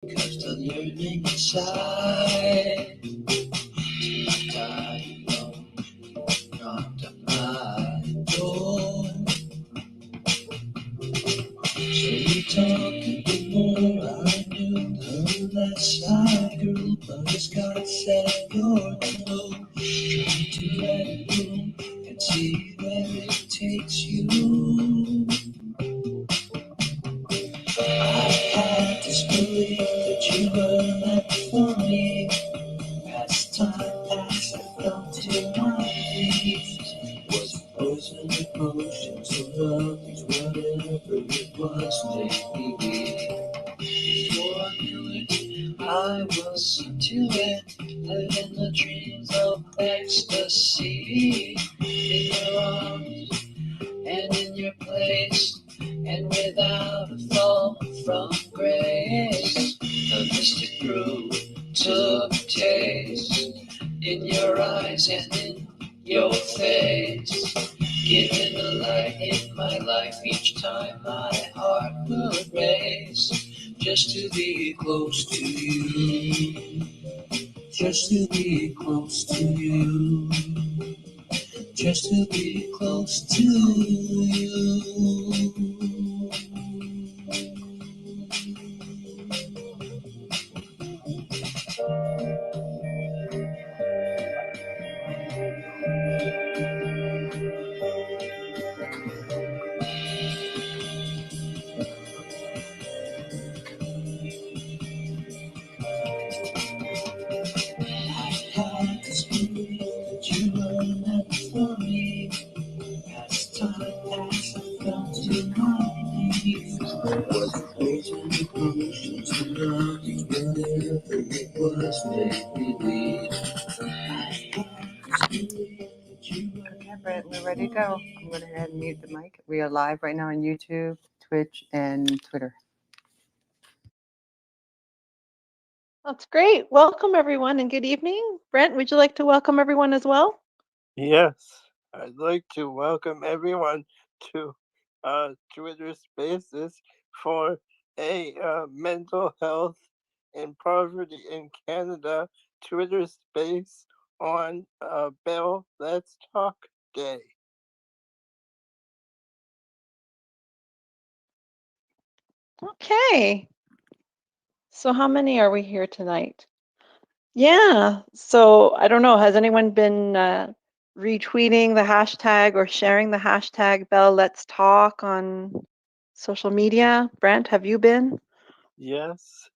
'Cause the yearning inside to die alone, knocked on my door. So we talked a bit more. I knew the less I grew, but as God said, you're no. Try to let room and see where it takes you. I had this belief that you were meant for me. As time passed, I felt in my knees. Was it poison or potion to love is whatever it was, made me weak. Before I knew it, I was into it, living the dreams of ecstasy. In your arms and in your place, and without a fall from grace, the mystic grew, took taste in your eyes and in your face. Giving the light in my life each time my heart would race, just to be close to you, just to be close to you, just to be close to you. Had this belief that you were meant for me. As time passed, I felt in my knees. Was it poison or potion to love you? Whatever it was, made me bleed. I had this belief that you were. Okay, Brent, we're ready to go. I'm going to go ahead and mute the mic. We are live right now on YouTube, Twitch, and Twitter. That's great. Welcome, everyone, and good evening. Brent, would you like to welcome everyone as well? Yes, I'd like to welcome everyone to Twitter Spaces for a mental health and poverty in Canada Twitter space on Bill Let's Talk Day. Okay. So how many are we here tonight? Yeah. So I don't know. Has anyone been retweeting the hashtag or sharing the hashtag Bell Let's Talk on social media? Brent, have you been? Yes.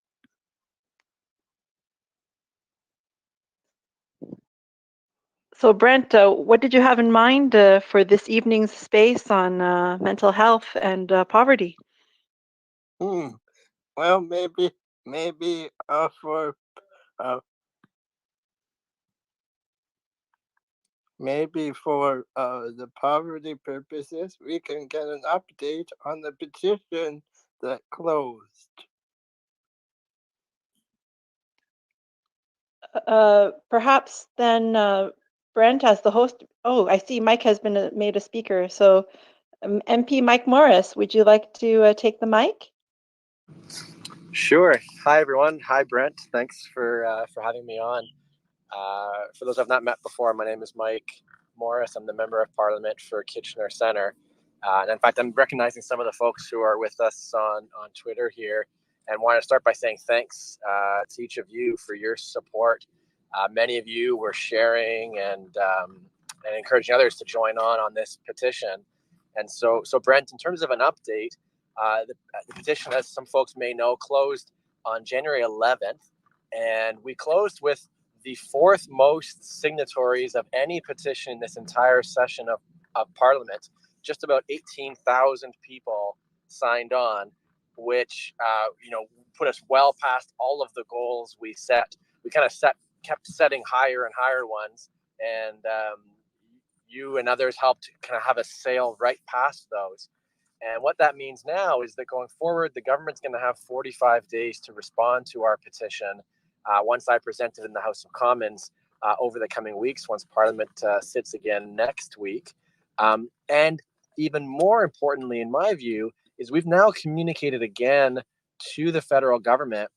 So Brent, what did you have in mind for this evening's space on mental health and poverty? Well, maybe for maybe for the poverty purposes, we can get an update on the petition that closed. Perhaps then, Brent, as the host. Oh, I see Mike has been made a speaker. So, MP Mike Morris, would you like to take the mic? Sure. Hi, everyone. Hi, Brent. Thanks for having me on. For those I've not met before, my name is Mike Morris. I'm the Member of Parliament for Kitchener Centre. And in fact, I'm recognizing some of the folks who are with us on Twitter here, and want to start by saying thanks to each of you for your support. Many of you were sharing and encouraging others to join on this petition. And so Brent, in terms of an update, the petition, as some folks may know, closed on January 11th, and we closed with the fourth most signatories of any petition in this entire session of Parliament. Just about 18,000 people signed on, which put us well past all of the goals we set. We kind of kept setting higher and higher ones, and you and others helped kind of have us sail right past those. And what that means now is that going forward, the government's going to have 45 days to respond to our petition once I present it in the House of Commons over the coming weeks, once Parliament sits again next week. And even more importantly, in my view, is we've now communicated again to the federal government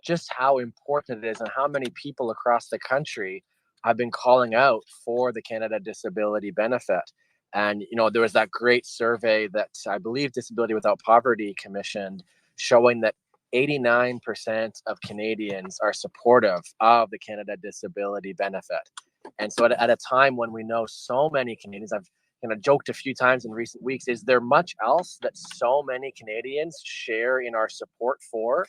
just how important it is and how many people across the country have been calling out for the Canada Disability Benefit. And, there was that great survey that I believe Disability Without Poverty commissioned, showing that 89% of Canadians are supportive of the Canada Disability Benefit. And so at a time when we know so many Canadians, I've joked a few times in recent weeks, is there much else that so many Canadians share in our support for?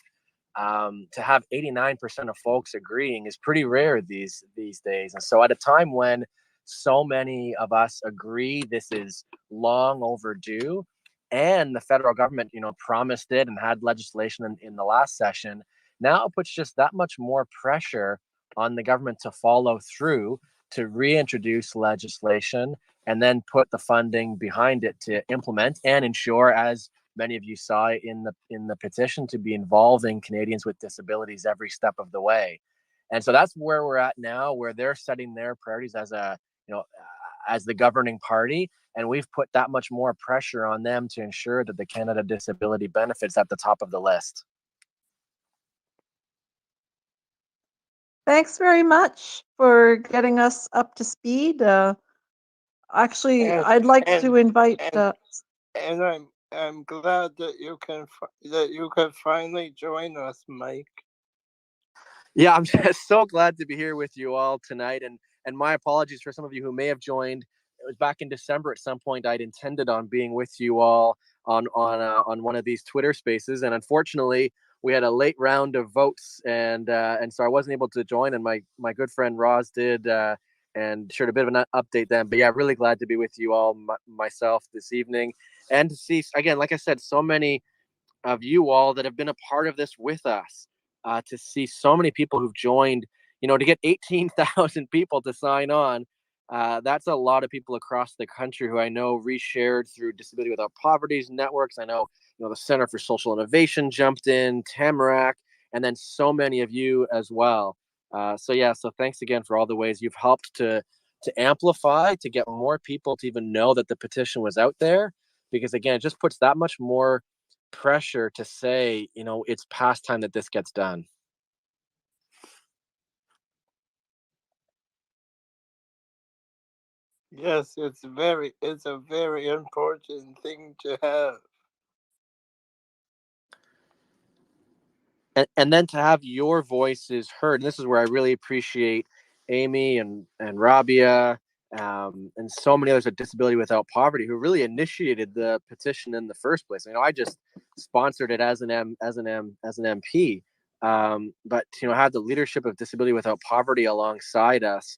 To have 89% of folks agreeing is pretty rare these days. And so at a time when so many of us agree this is long overdue, and the federal government, promised it and had legislation in the last session, now it puts just that much more pressure on the government to follow through, to reintroduce legislation, and then put the funding behind it to implement and ensure, as many of you saw in the petition, to be involving Canadians with disabilities every step of the way. And so that's where we're at now, where they're setting their priorities as the governing party, and we've put that much more pressure on them to ensure that the Canada Disability Benefit's at the top of the list. Thanks very much for getting us up to speed. Actually, And I'd like and to invite. and I'm glad that you can finally join us, Mike. Yeah, I'm just so glad to be here with you all tonight, and my apologies for some of you who may have joined. It was back in December at some point. I'd intended on being with you all on one of these Twitter Spaces, and unfortunately, we had a late round of votes, and so I wasn't able to join. And my good friend Roz did, and shared a bit of an update then. But yeah, really glad to be with you all myself this evening, and to see again, like I said, so many of you all that have been a part of this with us. To see so many people who've joined, to get 18,000 people to sign on, that's a lot of people across the country who I know reshared through Disability Without Poverty's networks. I know, the Center for Social Innovation jumped in, Tamarack, and then so many of you as well. So thanks again for all the ways you've helped to amplify, to get more people to even know that the petition was out there, because again, it just puts that much more pressure to say, it's past time that this gets done. Yes, it's a very important thing to have. And then to have your voices heard. And this is where I really appreciate Amy and Rabia, and so many others at Disability Without Poverty who really initiated the petition in the first place. I just sponsored it as an MP, but have the leadership of Disability Without Poverty alongside us.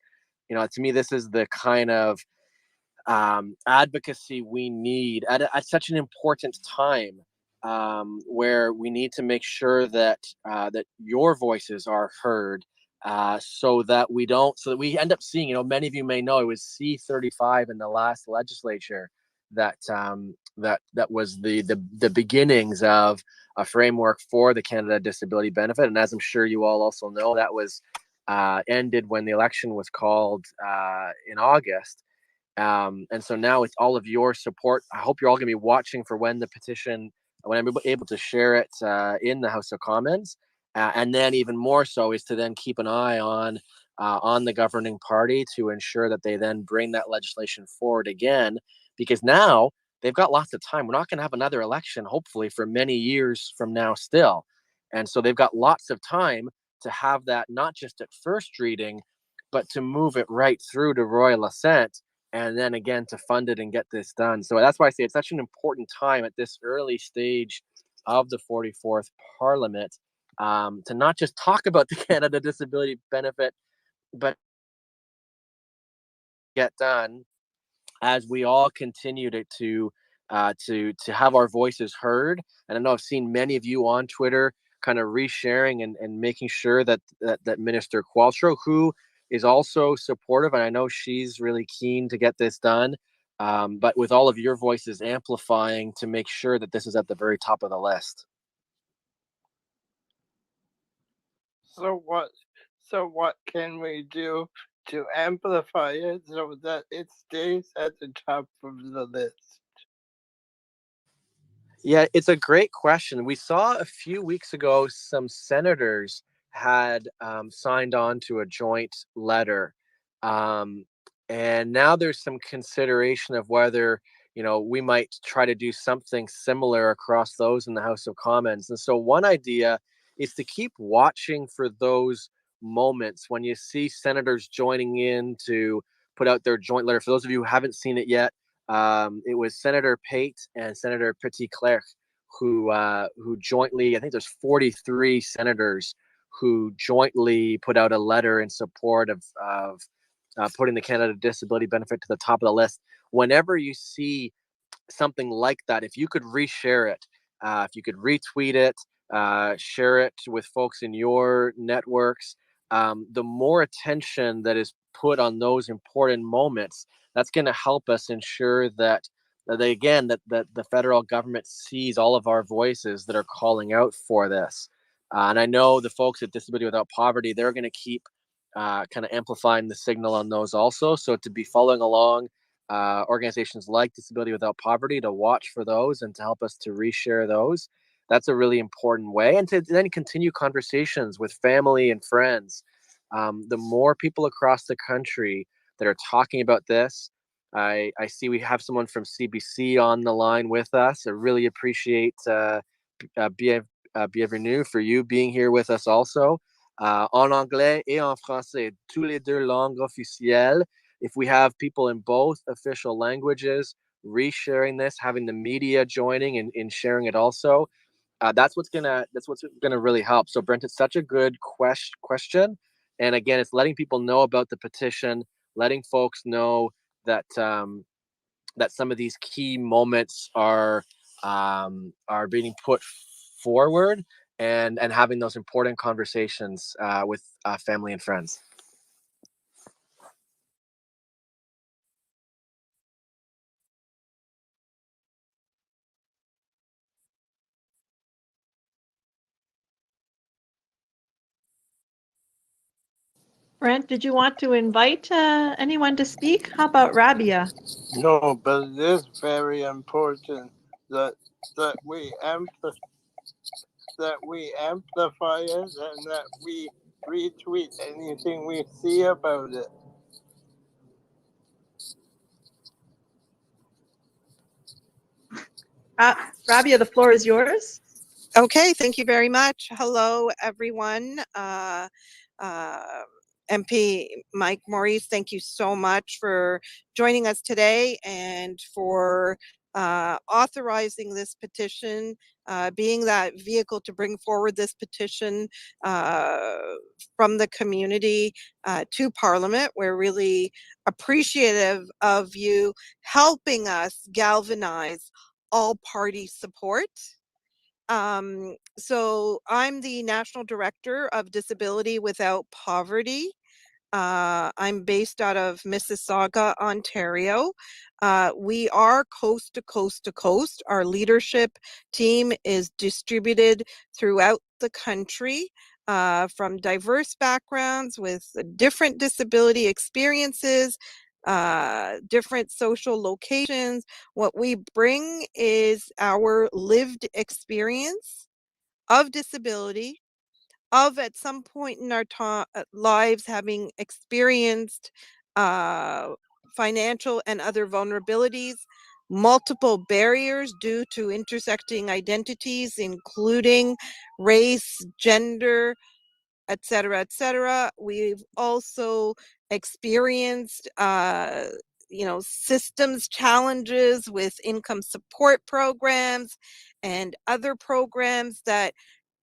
To me, this is the kind of advocacy we need at such an important time, where we need to make sure that that your voices are heard, so that we end up seeing, many of you may know, it was C-35 in the last legislature that was the beginnings of a framework for the Canada Disability Benefit. And as I'm sure you all also know, that was ended when the election was called in August. And so now with all of your support, I hope you're all going to be watching for when I'm able to share it in the House of Commons. And then even more so is to then keep an eye on the governing party to ensure that they then bring that legislation forward again, because now they've got lots of time. We're not going to have another election, hopefully, for many years from now still. And so they've got lots of time to have that, not just at first reading, but to move it right through to royal assent, and then again to fund it and get this done. So that's why I say it's such an important time at this early stage of the 44th Parliament, to not just talk about the Canada Disability Benefit, but get done as we all continue to have our voices heard. And I know I've seen many of you on Twitter kind of resharing and making sure that Minister Qualtrough, who is also supportive, and I know she's really keen to get this done, but with all of your voices amplifying to make sure that this is at the very top of the list. So what can we do to amplify it so that it stays at the top of the list? Yeah, it's a great question. We saw a few weeks ago some senators had signed on to a joint letter. And now there's some consideration of whether, we might try to do something similar across those in the House of Commons. And so one idea is to keep watching for those moments when you see senators joining in to put out their joint letter. For those of you who haven't seen it yet, it was Senator Pate and Senator Petit-Clerc who jointly, I think there's 43 senators who jointly put out a letter in support of putting the Canada Disability Benefit to the top of the list. Whenever you see something like that, if you could reshare it, if you could retweet it, share it with folks in your networks, the more attention that is put on those important moments, that's going to help us ensure that that the federal government sees all of our voices that are calling out for this. And I know the folks at Disability Without Poverty, they're going to keep kind of amplifying the signal on those also. So to be following along, organizations like Disability Without Poverty, to watch for those and to help us to reshare those. That's a really important way. And to then continue conversations with family and friends. The more people across the country that are talking about this, I see we have someone from CBC on the line with us. I really appreciate bienvenue for you being here with us also. En anglais et en français, tous les deux langues officielles. If we have people in both official languages resharing this, having the media joining and sharing it also, that's what's gonna really help. So Brent, it's such a good question, and again, it's letting people know about the petition, letting folks know that that some of these key moments are being put forward, and having those important conversations with family and friends. Brent, did you want to invite anyone to speak? How about Rabia? No, but it is very important that we amplify it and that we retweet anything we see about it. Rabia, the floor is yours. Okay, thank you very much. Hello, everyone. MP Mike Maurice, thank you so much for joining us today and for authorizing this petition, being that vehicle to bring forward this petition from the community to Parliament. We're really appreciative of you helping us galvanize all party support. So I'm the National Director of Disability Without Poverty. I'm based out of Mississauga, Ontario. We are coast to coast to coast. Our leadership team is distributed throughout the country from diverse backgrounds with different disability experiences, different social locations. What we bring is our lived experience of disability, of at some point in our lives having experienced financial and other vulnerabilities, multiple barriers due to intersecting identities, including race, gender, etc., etc. We've also experienced systems challenges with income support programs and other programs that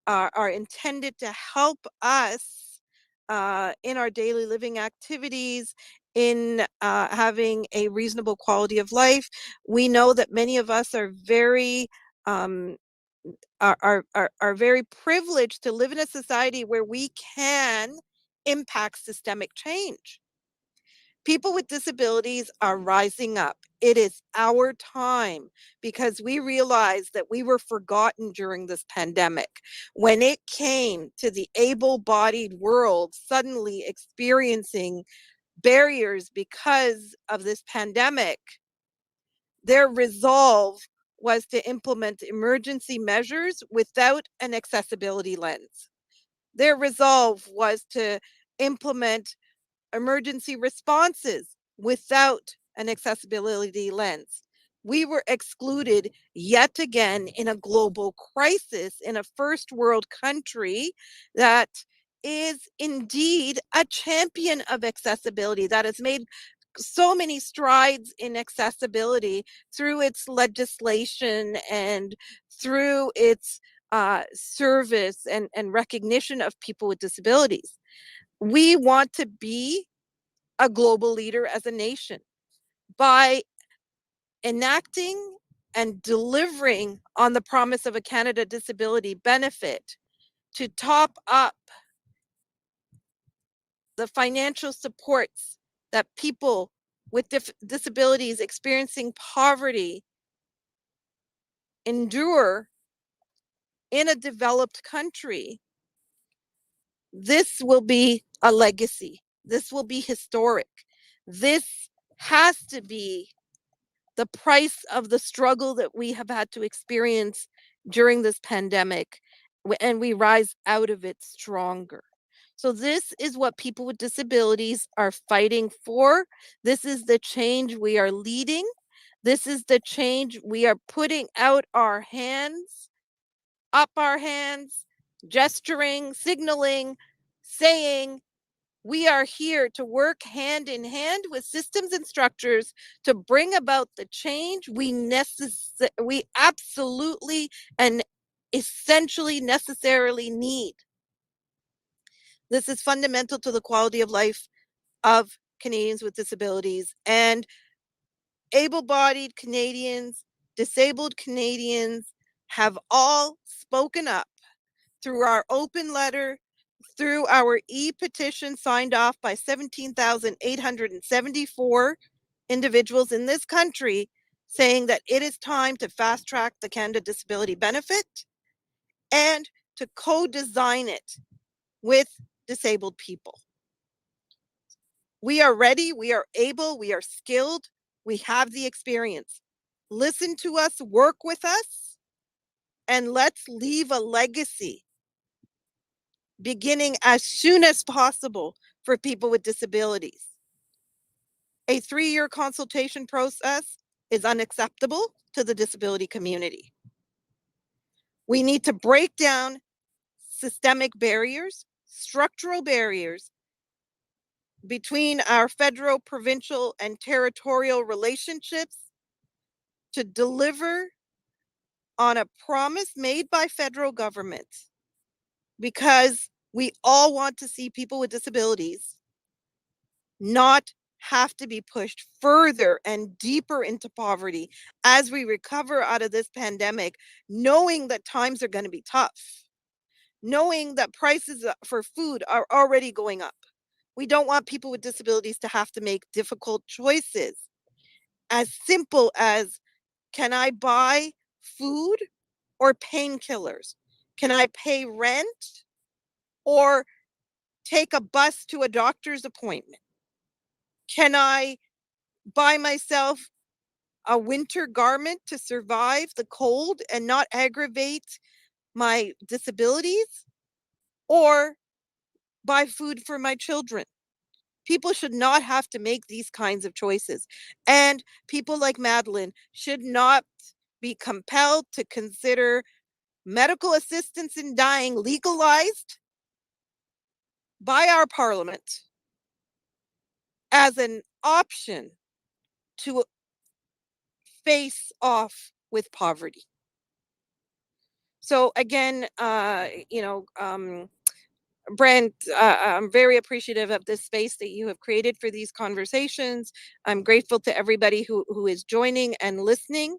are intended to help us in our daily living activities, in having a reasonable quality of life. We know that many of us are very very privileged to live in a society where we can impact systemic change. People with disabilities are rising up. It is our time because we realized that we were forgotten during this pandemic. When it came to the able-bodied world suddenly experiencing barriers because of this pandemic, their resolve was to implement emergency measures without an accessibility lens. Their resolve was to implement emergency responses without an accessibility lens. We were excluded yet again in a global crisis in a first world country that is indeed a champion of accessibility, that has made so many strides in accessibility through its legislation and through its service and recognition of people with disabilities. We want to be a global leader as a nation by enacting and delivering on the promise of a Canada Disability Benefit to top up the financial supports that people with disabilities experiencing poverty endure in a developed country. This will be a legacy. This will be historic. This has to be the price of the struggle that we have had to experience during this pandemic, and we rise out of it stronger. So this is what people with disabilities are fighting for. This is the change we are leading. This is the change we are putting out our hands, up our hands, gesturing, signaling, saying, we are here to work hand in hand with systems and structures to bring about the change we absolutely and essentially necessarily need. This is fundamental to the quality of life of Canadians with disabilities, and able-bodied Canadians, disabled Canadians have all spoken up through our open letter, through our e-petition signed off by 17,874 individuals in this country, saying that it is time to fast track the Canada Disability Benefit and to co-design it with disabled people. We are ready, we are able, we are skilled, we have the experience. Listen to us, work with us, and let's leave a legacy beginning as soon as possible for people with disabilities. A 3-year consultation process is unacceptable to the disability community. We need to break down systemic barriers, structural barriers between our federal, provincial, and territorial relationships to deliver on a promise made by federal government, because we all want to see people with disabilities not have to be pushed further and deeper into poverty as we recover out of this pandemic, knowing that times are going to be tough, knowing that prices for food are already going up. We don't want people with disabilities to have to make difficult choices, as simple as, can I buy food or painkillers? Can I pay rent or take a bus to a doctor's appointment? Can I buy myself a winter garment to survive the cold and not aggravate my disabilities, or buy food for my children? People should not have to make these kinds of choices. And people like Madeline should not be compelled to consider medical assistance in dying legalized by our parliament as an option to face off with poverty. So again, Brent, I'm very appreciative of this space that you have created for these conversations. I'm grateful to everybody who is joining and listening.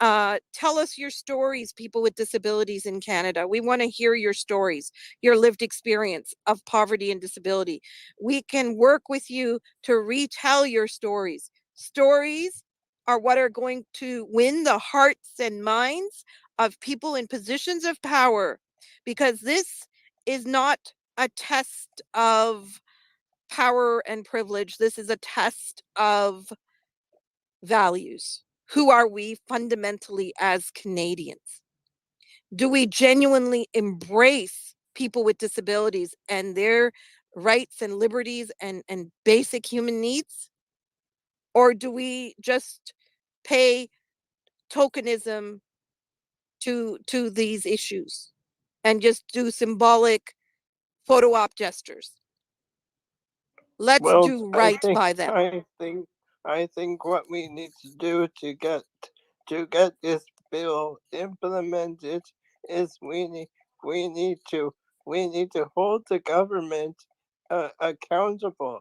Tell us your stories, people with disabilities in Canada. We want to hear your stories, your lived experience of poverty and disability. We can work with you to retell your stories. Stories are what are going to win the hearts and minds of people in positions of power, because this is not a test of power and privilege. This is a test of values. Who are we fundamentally as Canadians? Do we genuinely embrace people with disabilities and their rights and liberties and basic human needs? Or do we just pay tokenism to these issues and just do symbolic photo op gestures? Let's Well, do right by them. I think what we need to do to get this bill implemented is we need to hold the government accountable.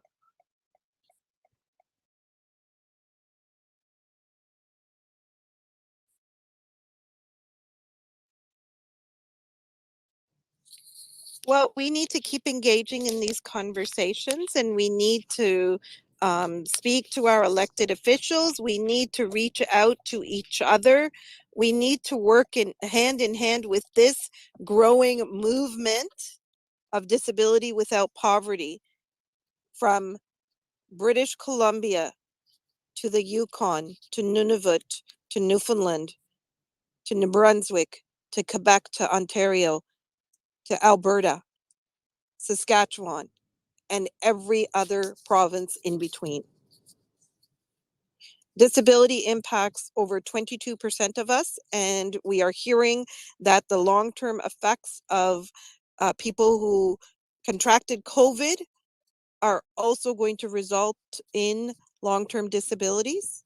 Well, we need to keep engaging in these conversations, and we need to speak to our elected officials. We need to reach out to each other. We need to work in hand with this growing movement of disability without poverty, from British Columbia to the Yukon to Nunavut to Newfoundland to New Brunswick to Quebec to Ontario to Alberta, Saskatchewan, and every other province in between. Disability impacts over 22% of us, and we are hearing that the long-term effects of people who contracted COVID are also going to result in long-term disabilities.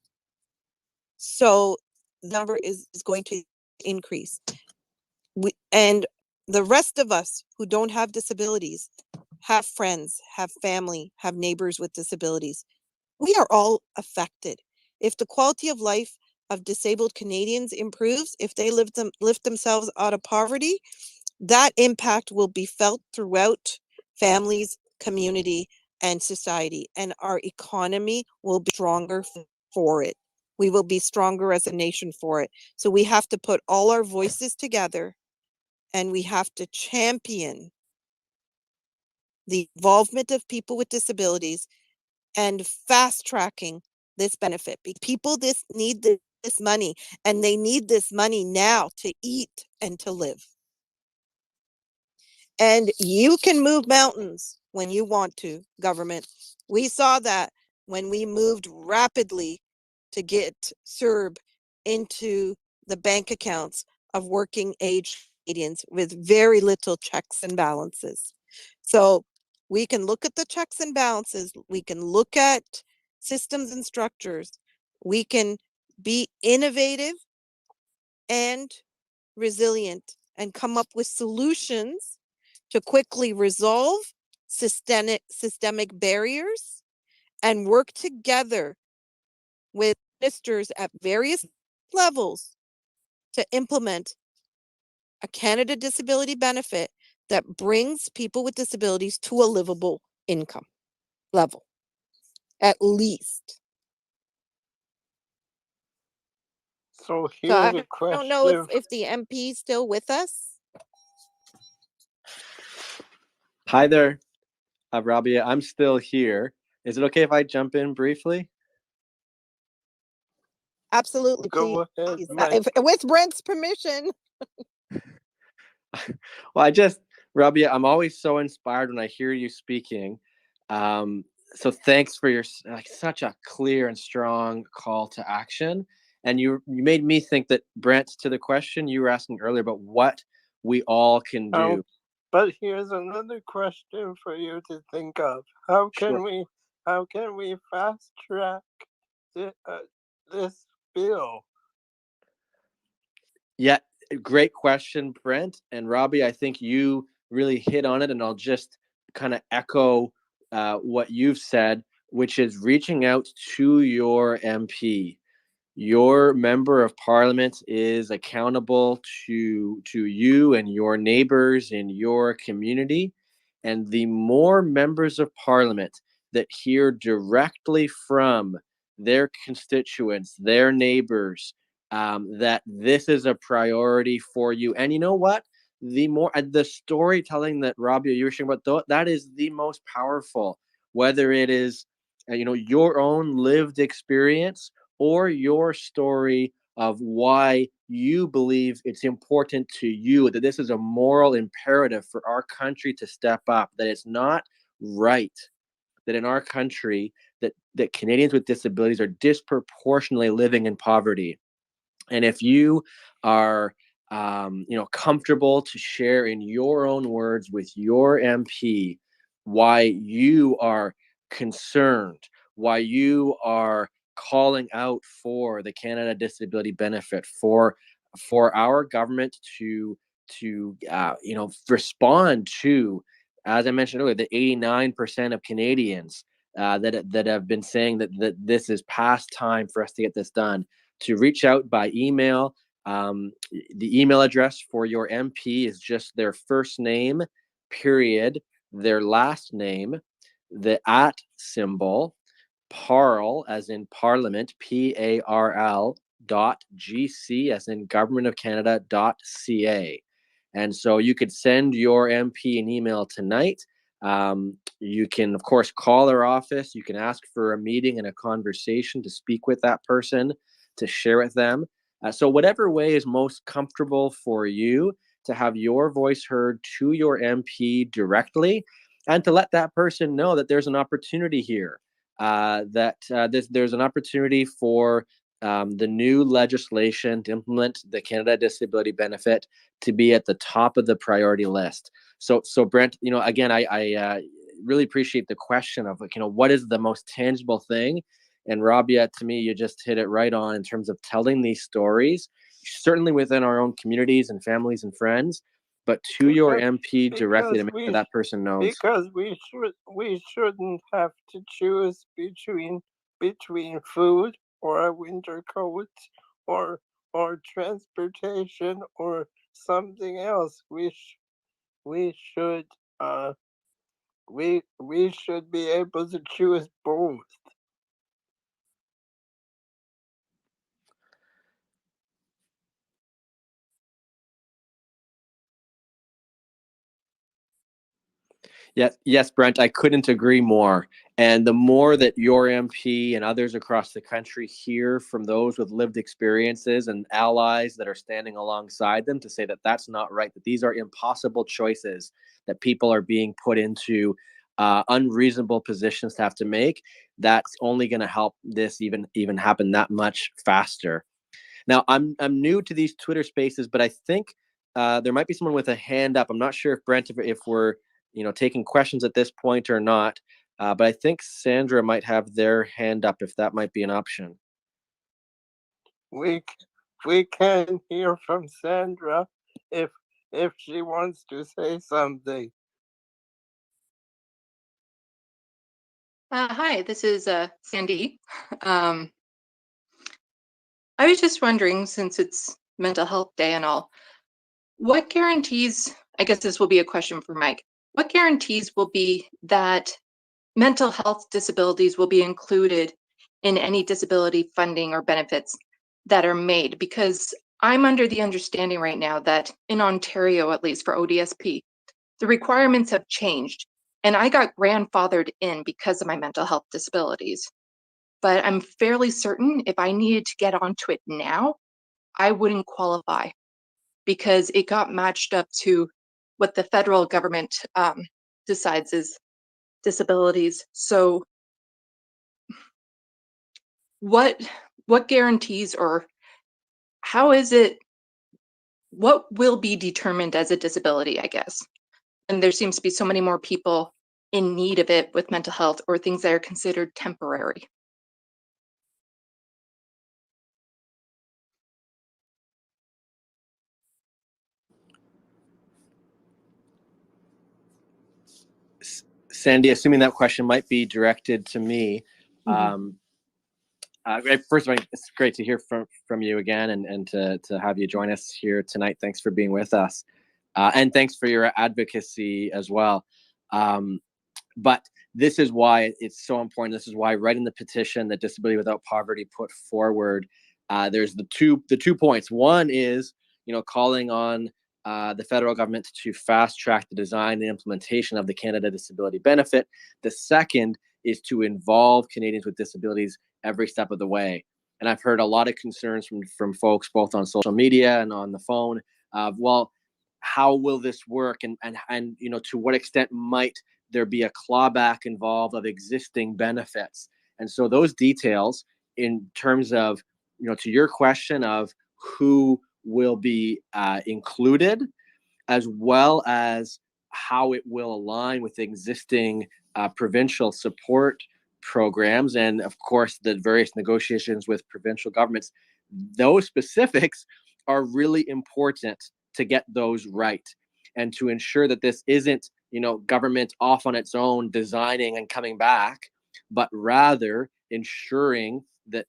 So the number is going to increase. And the rest of us who don't have disabilities have friends, have family, have neighbors with disabilities. We are all affected. If the quality of life of disabled Canadians improves, if they lift themselves out of poverty, that impact will be felt throughout families, community, and society, and our economy will be stronger for it. We will be stronger as a nation for it. So we have to put all our voices together, and we have to champion the involvement of people with disabilities and fast tracking this benefit. People need this money, and they need this money now to eat and to live. And you can move mountains when you want to, government. We saw that when we moved rapidly to get CERB into the bank accounts of working age Canadians with very little checks and balances. So we can look at the checks and balances. We can look at systems and structures. We can be innovative and resilient and come up with solutions to quickly resolve systemic barriers and work together with ministers at various levels to implement a Canada Disability benefit that brings people with disabilities to a livable income level, at least. So So here's I a question. don't know if the MP is still with us. Hi there, Rabia. I'm still here. Is it okay if I jump in briefly? Absolutely, Go ahead, please. Mike. With Brent's permission. Well, Rabia, I'm always so inspired when I hear you speaking. So thanks for your such a clear and strong call to action. And you made me think that, Brent, to the question you were asking earlier about what we all can do. But here's another question for you to think of. How can we fast track this bill? Yeah, great question, Brent. And Robbie, I think you really hit on it, and I'll just kind of echo what you've said, which is reaching out to your MP. Your member of parliament is accountable to you and your neighbors in your community. And the more members of parliament that hear directly from their constituents, their neighbors, that this is a priority for you. And you know what? The storytelling that Robbie, you were sharing about, that is the most powerful, whether it is your own lived experience or your story of why you believe it's important to you, that this is a moral imperative for our country to step up, that it's not right that in our country that Canadians with disabilities are disproportionately living in poverty. And if you are comfortable to share in your own words with your MP why you are concerned, why you are calling out for the Canada Disability Benefit, for our government to respond to, as I mentioned earlier, the 89% of Canadians that have been saying that this is past time for us to get this done, to reach out by email. The email address for your MP is just their first name, period, their last name, the @ symbol, parl as in Parliament, PARL, .gc as in Government of Canada .ca. And so you could send your MP an email tonight. You can, of course, call our office. You can ask for a meeting and a conversation to speak with that person, to share with them. So whatever way is most comfortable for you to have your voice heard to your MP directly, and to let that person know that there's an opportunity here, there's an opportunity for the new legislation to implement the Canada Disability Benefit to be at the top of the priority list. So Brent, again, I really appreciate the question of what is the most tangible thing? And Rabia, to me, you just hit it right on in terms of telling these stories, certainly within our own communities and families and friends, but to your MP directly to make sure that person knows. Because we shouldn't have to choose between food or a winter coat or transportation or something else. We should be able to choose both. Yes, Brent, I couldn't agree more. And the more that your MP and others across the country hear from those with lived experiences and allies that are standing alongside them to say that that's not right, that these are impossible choices, that people are being put into unreasonable positions to have to make, that's only going to help this even happen that much faster. Now, I'm new to these Twitter Spaces, but I think there might be someone with a hand up. I'm not sure if Brent, if we're taking questions at this point or not, but I think Sandra might have their hand up if that might be an option. We can hear from Sandra if she wants to say something. Hi, this is Sandy. I was just wondering, since it's Mental Health Day and all, what guarantees, I guess this will be a question for Mike, what guarantees will be that mental health disabilities will be included in any disability funding or benefits that are made? Because I'm under the understanding right now that in Ontario, at least for ODSP, the requirements have changed. And I got grandfathered in because of my mental health disabilities. But I'm fairly certain if I needed to get onto it now, I wouldn't qualify because it got matched up to what the federal government decides is disabilities. So what guarantees, or how is it, what will be determined as a disability, I guess? And there seems to be so many more people in need of it with mental health or things that are considered temporary. Sandy, assuming that question might be directed to me, first of all, it's great to hear from you again, and to have you join us here tonight. Thanks for being with us, and thanks for your advocacy as well. But this is why it's so important. This is why writing the petition that Disability Without Poverty put forward, there's the two points. One is calling on the federal government to fast track the design and implementation of the Canada Disability Benefit. The second is to involve Canadians with disabilities every step of the way. and I've heard a lot of concerns from folks both on social media and on the phone of, well, how will this work, and to what extent might there be a clawback involved of existing benefits? And so those details, in terms of, to your question of who will be included, as well as how it will align with existing provincial support programs, and of course the various negotiations with provincial governments, those specifics are really important to get those right, and to ensure that this isn't, government off on its own designing and coming back, but rather ensuring that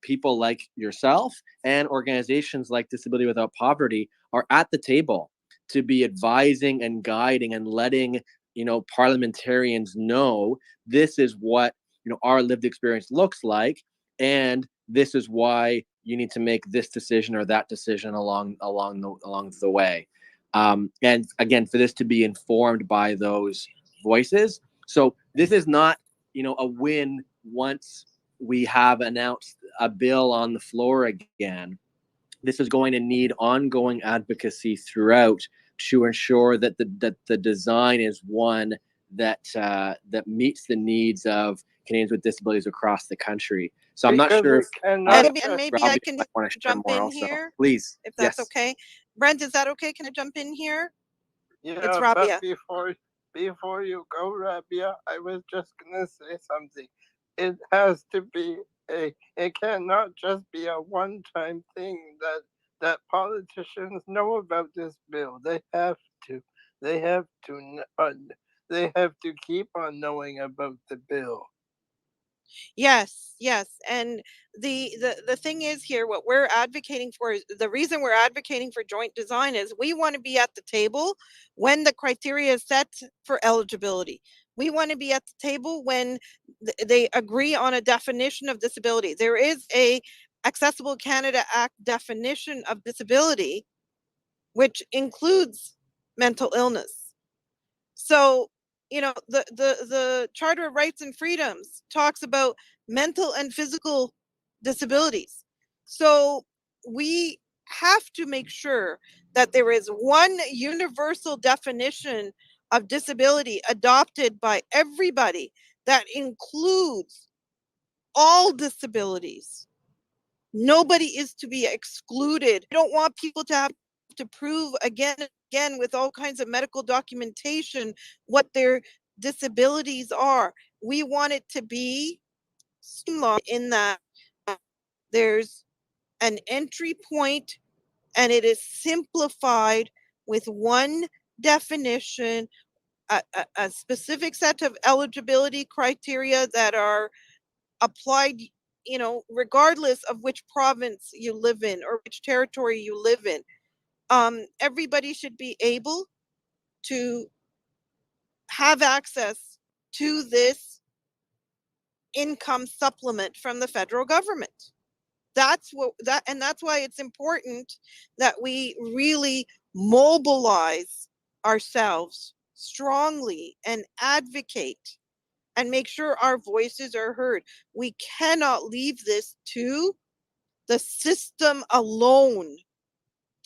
people like yourself and organizations like Disability Without Poverty are at the table to be advising and guiding and letting parliamentarians know this is what our lived experience looks like, and this is why you need to make this decision or that decision along the way. And again, for this to be informed by those voices. So this is not a win once we have announced a bill on the floor again. This is going to need ongoing advocacy throughout to ensure that the design is one that meets the needs of Canadians with disabilities across the country. So I'm not sure if And maybe I can jump in here, please, if that's yes. okay. Brent, is that okay? Can I jump in here? Yeah, It's but Rabia. before you go, Rabia, I was just gonna say something. It has to be it cannot just be a one-time thing that politicians know about this bill. They have to they have to keep on knowing about the bill. Yes, yes. And the thing is here, what we're advocating for is, the reason we're advocating for joint design is we want to be at the table when the criteria is set for eligibility. We want to be at the table when they agree on a definition of disability. There is a Accessible Canada Act definition of disability, which includes mental illness. So, the Charter of Rights and Freedoms talks about mental and physical disabilities. So we have to make sure that there is one universal definition of disability adopted by everybody that includes all disabilities. Nobody is to be excluded. I don't want people to have to prove again and again with all kinds of medical documentation what their disabilities are. We want it to be in that there's an entry point and it is simplified with one definition, a specific set of eligibility criteria that are applied, regardless of which province you live in or which territory you live in. Everybody should be able to have access to this income supplement from the federal government. That's why it's important that we really mobilize ourselves strongly and advocate and make sure our voices are heard. We cannot leave this to the system alone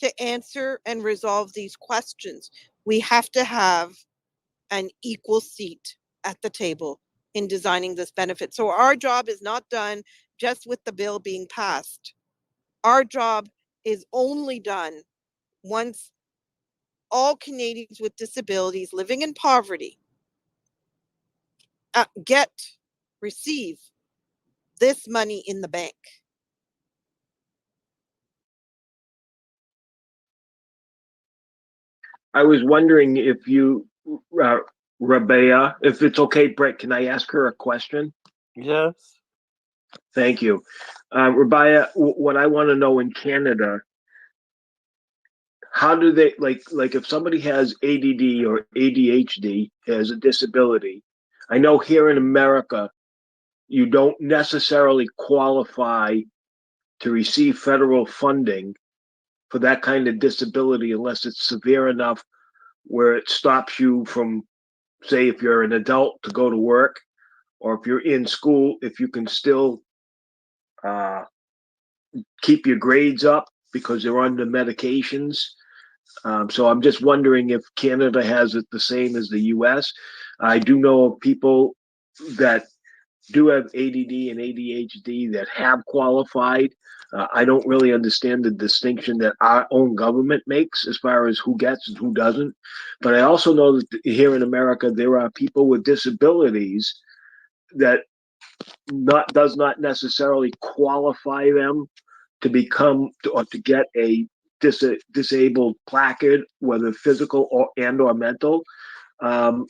to answer and resolve these questions. We have to have an equal seat at the table in designing this benefit. So our job is not done just with the bill being passed. Our job is only done once all Canadians with disabilities living in poverty receive this money in the bank. I was wondering if you, Rabea, if it's okay, Brett, can I ask her a question? Yes. Thank you. Rabea, what I want to know in Canada, how do they, like if somebody has ADD or ADHD as a disability, I know here in America, you don't necessarily qualify to receive federal funding for that kind of disability unless it's severe enough where it stops you from, say, if you're an adult to go to work, or if you're in school, if you can still keep your grades up because they're on the medications. So I'm just wondering if Canada has it the same as the US. I do know of people that do have ADD and ADHD that have qualified. I don't really understand the distinction that our own government makes as far as who gets and who doesn't. But I also know that here in America, there are people with disabilities that does not necessarily qualify them to become or to get a disabled placard, whether physical or mental,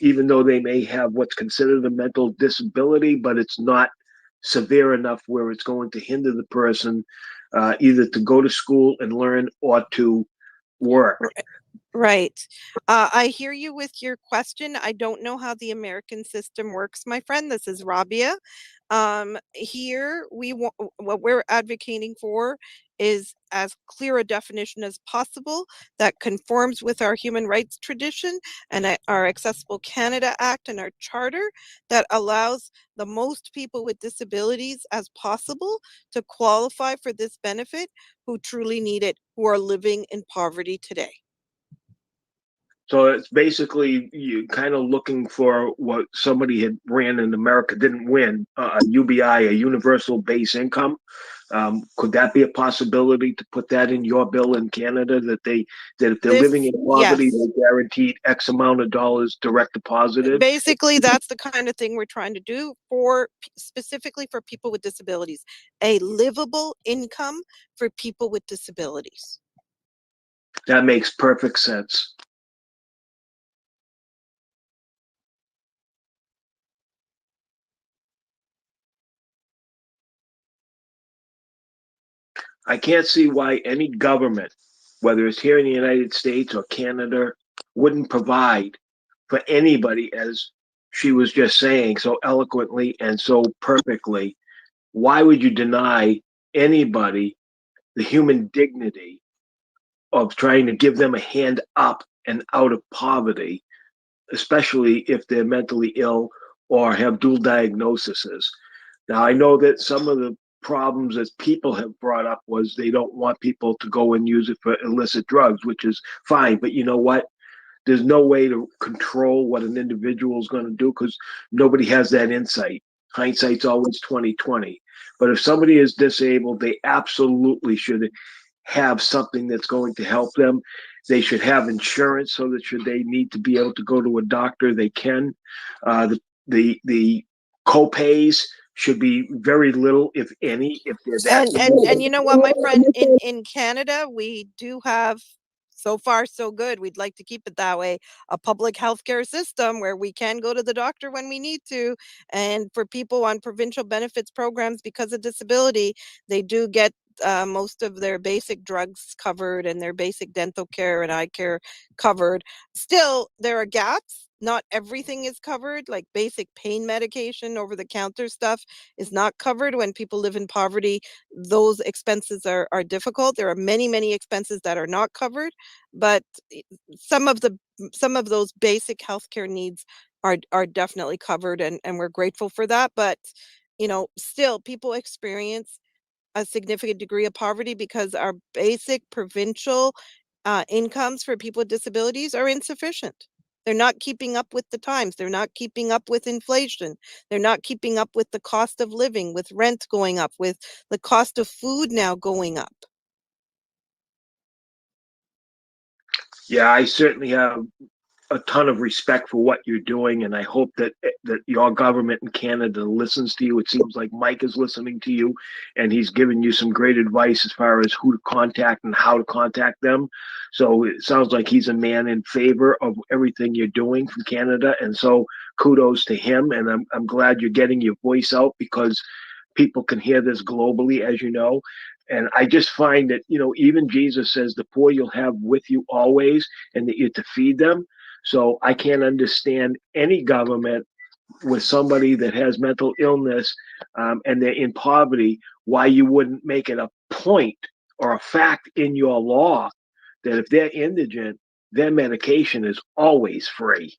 even though they may have what's considered a mental disability, but it's not severe enough where it's going to hinder the person either to go to school and learn or to work. Right. I hear you with your question. I don't know how the American system works, my friend. This is Rabia. Here, what we're advocating for is as clear a definition as possible that conforms with our human rights tradition and our Accessible Canada Act and our charter that allows the most people with disabilities as possible to qualify for this benefit who truly need it, who are living in poverty today. So it's basically you kind of looking for what somebody had ran in America, didn't win, a UBI, a universal base income. Could that be a possibility to put that in your bill in Canada that if they're living in poverty, Yes. they're guaranteed X amount of dollars direct deposited? Basically, that's the kind of thing we're trying to do specifically for people with disabilities, a livable income for people with disabilities. That makes perfect sense. I can't see why any government, whether it's here in the United States or Canada, wouldn't provide for anybody, as she was just saying so eloquently and so perfectly. Why would you deny anybody the human dignity of trying to give them a hand up and out of poverty, especially if they're mentally ill or have dual diagnoses? Now, I know that some of the problems that people have brought up was they don't want people to go and use it for illicit drugs, which is fine. But you know what? There's no way to control what an individual is going to do because nobody has that insight. Hindsight's always 2020. But if somebody is disabled, they absolutely should have something that's going to help them. They should have insurance so that should they need to be able to go to a doctor, they can. The co-pays should be very little, if any, if they're that. And you know what, my friend, in Canada, we do have, so far so good, we'd like to keep it that way, a public healthcare system where we can go to the doctor when we need to. And for people on provincial benefits programs because of disability, they do get most of their basic drugs covered and their basic dental care and eye care covered. Still, there are gaps. Not everything is covered, like basic pain medication, over the counter stuff is not covered. When people live in poverty, those expenses are difficult. There are many expenses that are not covered, but some of those basic healthcare needs are definitely covered, and we're grateful for that. But still, people experience a significant degree of poverty because our basic provincial incomes for people with disabilities are insufficient. They're not keeping up with the times. They're not keeping up with inflation. They're not keeping up with the cost of living, with rent going up, with the cost of food now going up. Yeah, I certainly have a ton of respect for what you're doing, and I hope that your government in Canada listens to you. It seems like Mike is listening to you, and he's giving you some great advice as far as who to contact and how to contact them. So it sounds like he's a man in favor of everything you're doing from Canada, and so kudos to him. And I'm glad you're getting your voice out because people can hear this globally, as you know. And I just find that, even Jesus says the poor you'll have with you always and that you're to feed them. So I can't understand any government with somebody that has mental illness and they're in poverty, why you wouldn't make it a point or a fact in your law that if they're indigent, their medication is always free.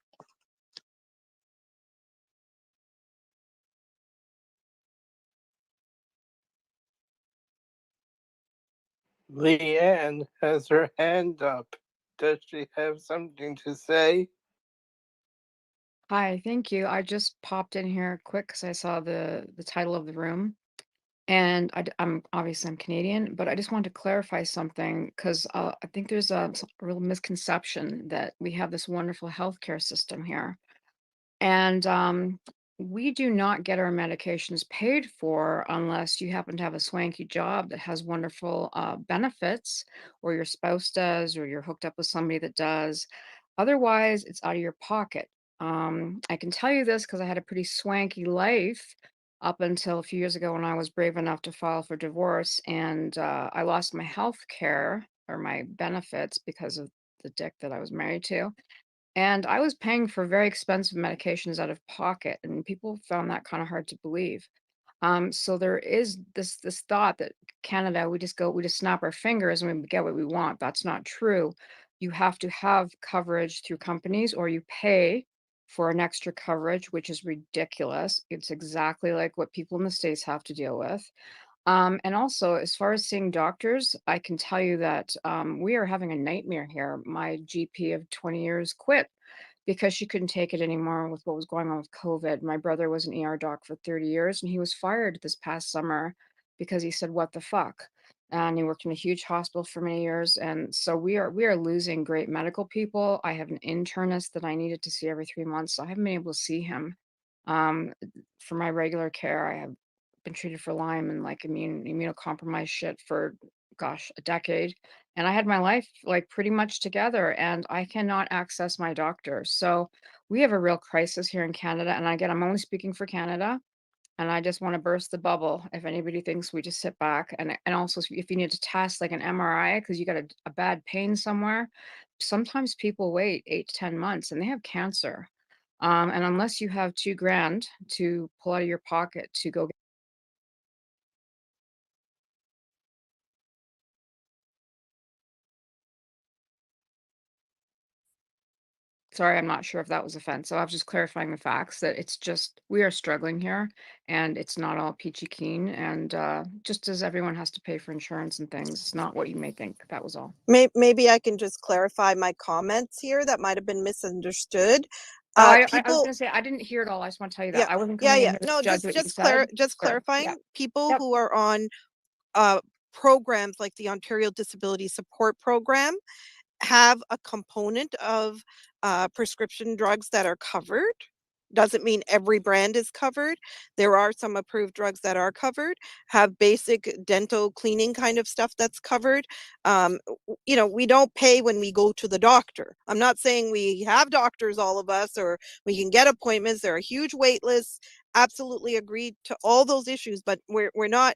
Leanne has her hand up. Does she have something to say? Hi, thank you. I just popped in here quick because I saw the title of the room, and I'm obviously I'm Canadian, but I just wanted to clarify something because I think there's a real misconception that we have this wonderful healthcare system here, and we do not get our medications paid for unless you happen to have a swanky job that has wonderful benefits, or your spouse does, or you're hooked up with somebody that does. Otherwise, it's out of your pocket. I can tell you this because I had a pretty swanky life up until a few years ago when I was brave enough to file for divorce, and I lost my health care or my benefits because of the dick that I was married to. And I was paying for very expensive medications out of pocket, and people found that kind of hard to believe. So there is this thought that Canada, we just snap our fingers and we get what we want. That's not true. You have to have coverage through companies, or you pay for an extra coverage, which is ridiculous. It's exactly like what people in the States have to deal with. And also, as far as seeing doctors, I can tell you that we are having a nightmare here. My GP of 20 years quit because she couldn't take it anymore with what was going on with COVID. My brother was an ER doc for 30 years, and he was fired this past summer because he said, "What the fuck?" And he worked in a huge hospital for many years. And so we are losing great medical people. I have an internist that I needed to see every 3 months, so I haven't been able to see him. Um, for my regular care, I have been treated for Lyme and like immunocompromised shit for gosh, a decade. And I had my life like pretty much together, and I cannot access my doctor. So we have a real crisis here in Canada. And again, I'm only speaking for Canada. And I just want to burst the bubble. If anybody thinks we just sit back, and also if you need to test like an MRI because you got a bad pain somewhere, sometimes people wait 8 to 10 months and they have cancer. And unless you have 2 grand to pull out of your pocket to go. Sorry, I'm not sure if that was offensive. I was just clarifying the facts that it's just we are struggling here, and it's not all peachy keen. And just as everyone has to pay for insurance and things, it's not what you may think. That was all. Maybe I can just clarify my comments here that might have been misunderstood. Oh, I was People, gonna say I didn't hear it all. I just want to tell you yeah, that I wasn't yeah, coming in yeah. here to No, judge what you said. just Sure. Yeah. clarifying. People Yep. who are on programs like the Ontario Disability Support Program have a component of prescription drugs that are covered. Doesn't mean every brand is covered. There are some approved drugs that are covered, have basic dental cleaning kind of stuff that's covered. We don't pay when we go to the doctor. I'm not saying we have doctors, all of us, or we can get appointments. There are huge wait lists. Absolutely agreed to all those issues, but we're not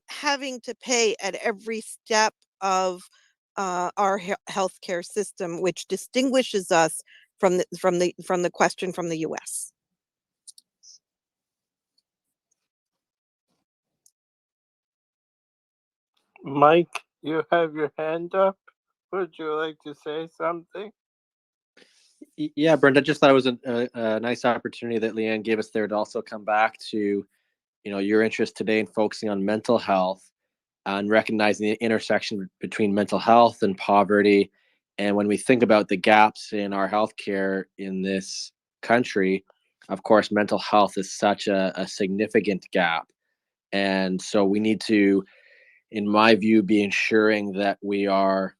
having to pay at every step of our healthcare system, which distinguishes us from the question from the U.S. Mike, you have your hand up. Would you like to say something? Yeah, Brent, I just thought it was a nice opportunity that Leanne gave us there to also come back to, your interest today in focusing on mental health and recognizing the intersection between mental health and poverty. And when we think about the gaps in our healthcare in this country, of course, mental health is such a significant gap. And so we need to, in my view, be ensuring that we are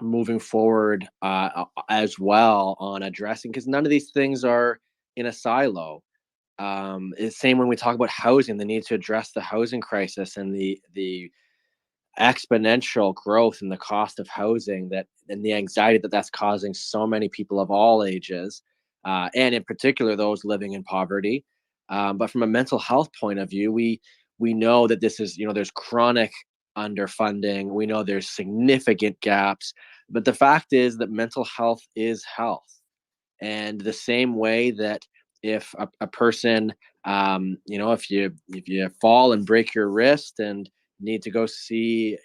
moving forward as well on addressing, because none of these things are in a silo. It's same when we talk about housing, the need to address the housing crisis and the exponential growth in the cost of housing, that and the anxiety that that's causing so many people of all ages, and in particular those living in poverty. But from a mental health point of view, we know that this is, there's chronic underfunding. We know there's significant gaps, but the fact is that mental health is health. And the same way that if a person, if you fall and break your wrist and need to go see,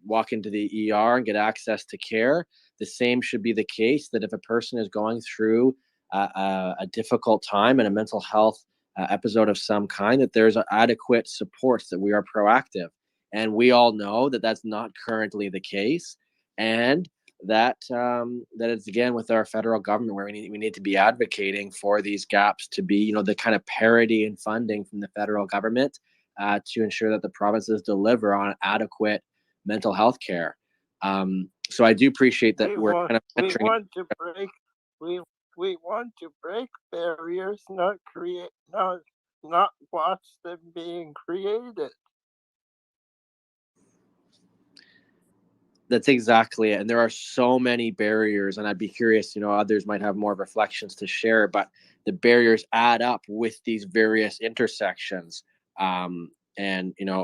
walk into the ER and get access to care, the same should be the case, that if a person is going through a difficult time and a mental health episode of some kind, that there's adequate supports, that we are proactive. And we all know that that's not currently the case, and that that it's again with our federal government where we need to be advocating for these gaps to be, the kind of parity in funding from the federal government to ensure that the provinces deliver on adequate mental health care. So I do appreciate that we kind of want to break we want to break barriers, not watch them being created. That's exactly it. And there are so many barriers, and I'd be curious, others might have more reflections to share, but the barriers add up with these various intersections. And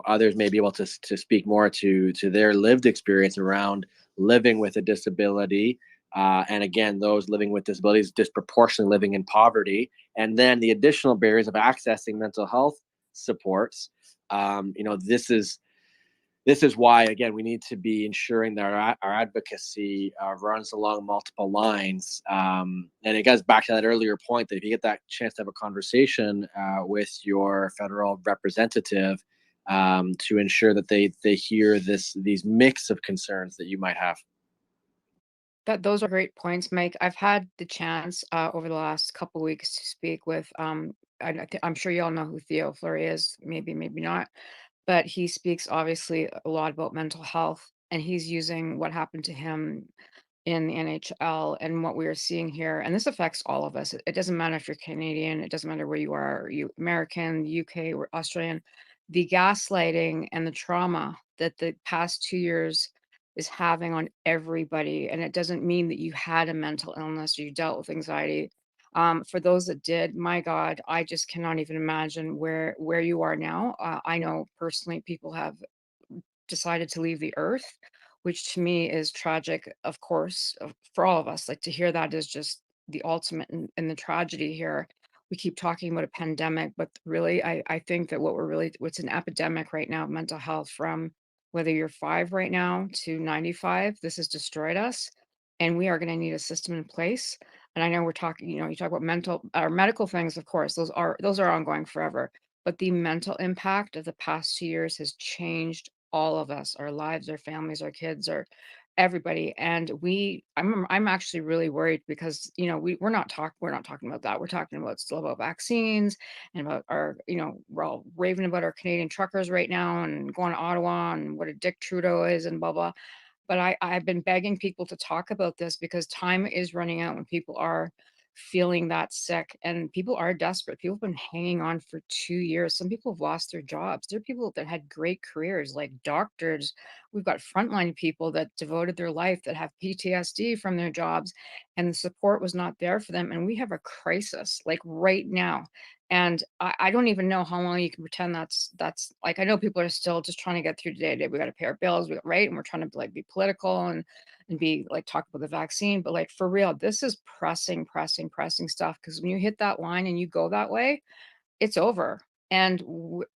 others may be able to speak more to their lived experience around living with a disability, and again, those living with disabilities disproportionately living in poverty, and then the additional barriers of accessing mental health supports. This is why, again, we need to be ensuring that our advocacy runs along multiple lines. And it goes back to that earlier point that if you get that chance to have a conversation with your federal representative to ensure that they hear these mix of concerns that you might have. Those are great points, Mike. I've had the chance over the last couple of weeks to speak with, I'm sure you all know who Theo Fleury is, maybe not, but he speaks obviously a lot about mental health, and he's using what happened to him in the NHL and what we are seeing here. And this affects all of us. It doesn't matter if you're Canadian, it doesn't matter where you are you American, UK, or Australian. The gaslighting and the trauma that the past 2 years is having on everybody. And it doesn't mean that you had a mental illness or you dealt with anxiety. For those that did, my God, I just cannot even imagine where you are now. I know personally people have decided to leave the earth, which to me is tragic, of course, for all of us. Like, to hear that is just the ultimate in the tragedy here. We keep talking about a pandemic, but really, I think that what's an epidemic right now of mental health, from whether you're 5 right now to 95, this has destroyed us. And we are going to need a system in place. And I know we're talking, you talk about mental or medical things, of course, those are ongoing forever. But the mental impact of the past 2 years has changed all of us, our lives, our families, our kids, our everybody. And I'm actually really worried because, we're not talking about that. We're talking about still about vaccines and about our, we're all raving about our Canadian truckers right now and going to Ottawa and what a Dick Trudeau is and blah, blah. But I've been begging people to talk about this because time is running out when people are feeling that sick and people are desperate. People have been hanging on for 2 years. Some people have lost their jobs. There are people that had great careers, like doctors. We've got frontline people that devoted their life that have PTSD from their jobs, and the support was not there for them. And we have a crisis like right now. And I don't even know how long you can pretend that's like, I know people are still just trying to get through today. We got to pay our bills, right? And we're trying to like be political and be like talk about the vaccine, but like for real, this is pressing stuff. Because when you hit that line and you go that way, it's over. And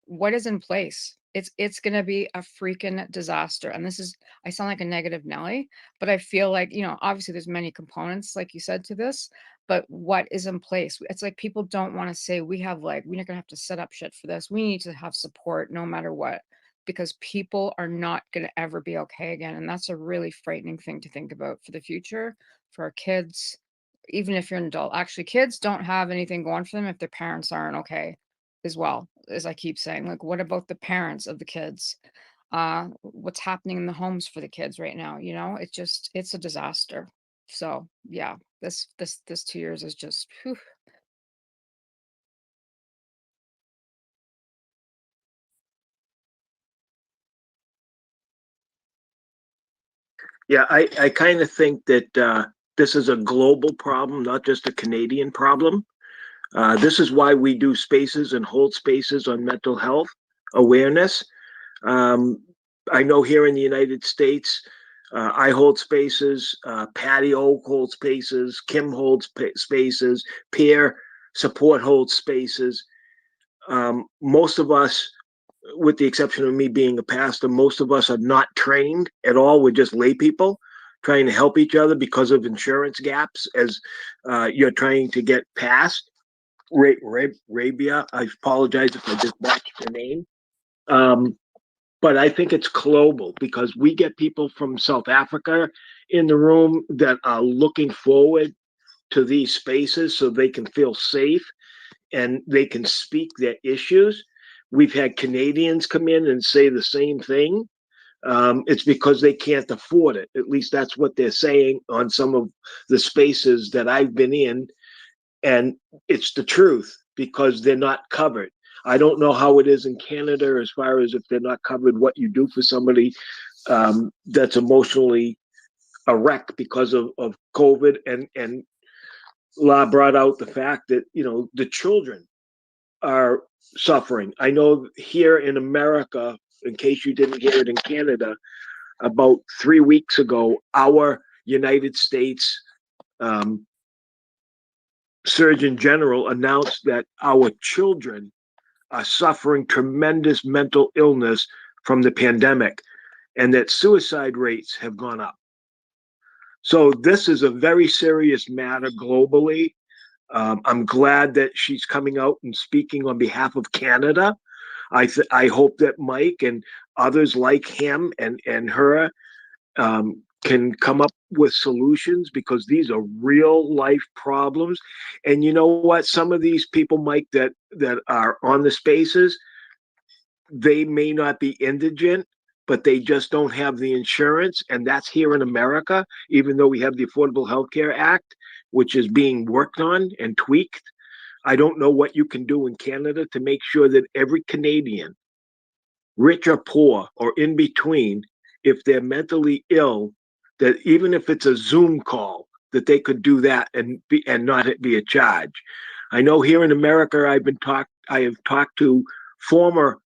what is in place? It's going to be a freaking disaster. And I sound like a negative Nelly, but I feel like, obviously there's many components, like you said, to this, but what is in place? It's like people don't want to say we're not going to have to set up shit for this. We need to have support no matter what, because people are not going to ever be okay again. And that's a really frightening thing to think about for the future, for our kids, even if you're an adult. Actually, kids don't have anything going for them if their parents aren't okay as well. As I keep saying, like, what about the parents of the kids? What's happening in the homes for the kids right now? It's a disaster. So yeah, this 2 years is just whew. Yeah, I kind of think that this is a global problem, not just a Canadian problem. This is why we do spaces and hold spaces on mental health awareness. I know here in the United States, I hold spaces, Patio holds spaces, Kim holds spaces, Peer Support holds spaces. Most of us, with the exception of me being a pastor, most of us are not trained at all. We're just lay people trying to help each other because of insurance gaps as you're trying to get past. Rabia, I apologize if I just botched your name. but I think it's global because we get people from South Africa in the room that are looking forward to these spaces so they can feel safe and they can speak their issues. We've had Canadians come in and say the same thing. It's because they can't afford it. At least that's what they're saying on some of the spaces that I've been in. And it's the truth because they're not covered. I don't know how it is in Canada as far as if they're not covered, what you do for somebody that's emotionally a wreck because of COVID. And La brought out the fact that, you know, the children are suffering. I know here in America, in case you didn't hear it in Canada, about 3 weeks ago, our United States Surgeon General announced that our children are suffering tremendous mental illness from the pandemic and that suicide rates have gone up. So this is a very serious matter globally. I'm glad that she's coming out and speaking on behalf of Canada. I hope that Mike and others like him and her can come up with solutions because these are real life problems. And you know what? Some of these people, Mike, that are on the spaces, they may not be indigent, but they just don't have the insurance. And that's here in America, even though we have the Affordable Health Care Act, which is being worked on and tweaked. I don't know what you can do in Canada to make sure that every Canadian, rich or poor or in between, if they're mentally ill, that even if it's a Zoom call, that they could do that and not be a charge. I know here in America, I have talked to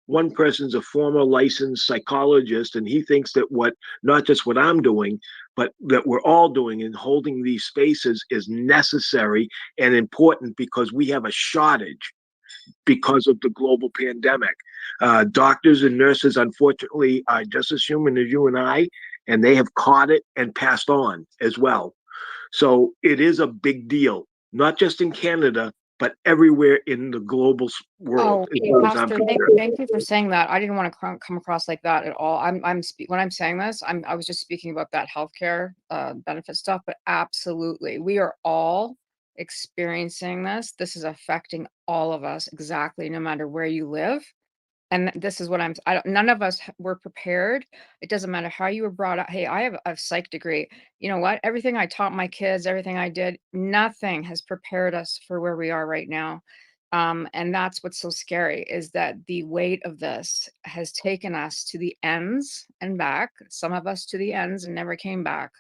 one person's a former licensed psychologist, and he thinks that not just what I'm doing, but that we're all doing in holding these spaces is necessary and important because we have a shortage because of the global pandemic. Doctors and nurses, unfortunately, are just as human as you and I, and they have caught it and passed on as well. So it is a big deal, not just in Canada, but everywhere in the global world. Oh, Pastor, thank you for saying that. I didn't want to come across like that at all. When I'm saying this, I was just speaking about that healthcare benefit stuff, but absolutely, we are all experiencing this. This is affecting all of us exactly, no matter where you live. And this is what none of us were prepared. It doesn't matter how you were brought up. Hey, I have a psych degree. You know what? Everything I taught my kids, everything I did, nothing has prepared us for where we are right now. And that's what's so scary is that the weight of this has taken us to the ends and back, some of us to the ends and never came back.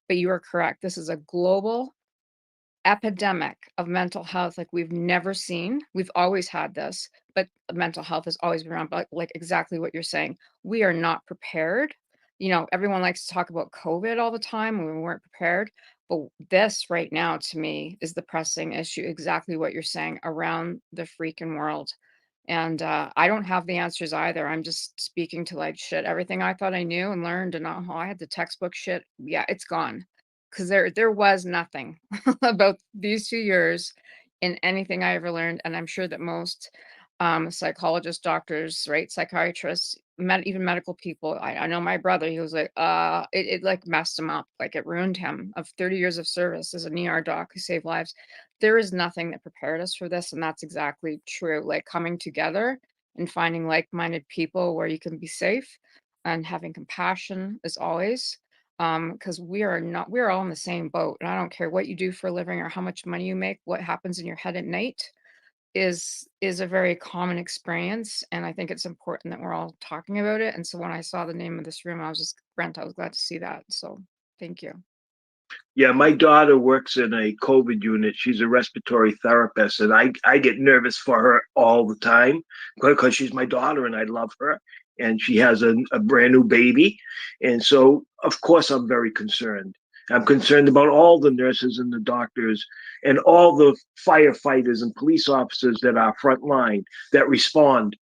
But you are correct. This is a global epidemic of mental health like we've never seen. We've always had this, but mental health has always been around, but like exactly what you're saying. We are not prepared. You know, everyone likes to talk about COVID all the time when we weren't prepared. But this right now, to me, is the pressing issue, exactly what you're saying around the freaking world. And I don't have the answers either. I'm just speaking to like shit. Everything I thought I knew and learned, and I had the textbook shit. Yeah, it's gone. Because there was nothing about these 2 years in anything I ever learned. And I'm sure that most psychologists, doctors, right, psychiatrists, even medical people. I know my brother, he was like, it like messed him up. Like it ruined him of 30 years of service as an ER doc who saved lives. There is nothing that prepared us for this. And that's exactly true. Like coming together and finding like-minded people where you can be safe and having compassion as always. Because we're all in the same boat. And I don't care what you do for a living or how much money you make, what happens in your head at night is a very common experience. And I think it's important that we're all talking about it. And so when I saw the name of this room, I was glad to see that. So thank you. Yeah, my daughter works in a COVID unit. She's a respiratory therapist, and I get nervous for her all the time because she's my daughter and I love her. And she has a brand new baby. And so, of course, I'm very concerned. I'm concerned about all the nurses and the doctors and all the firefighters and police officers that are frontline that respond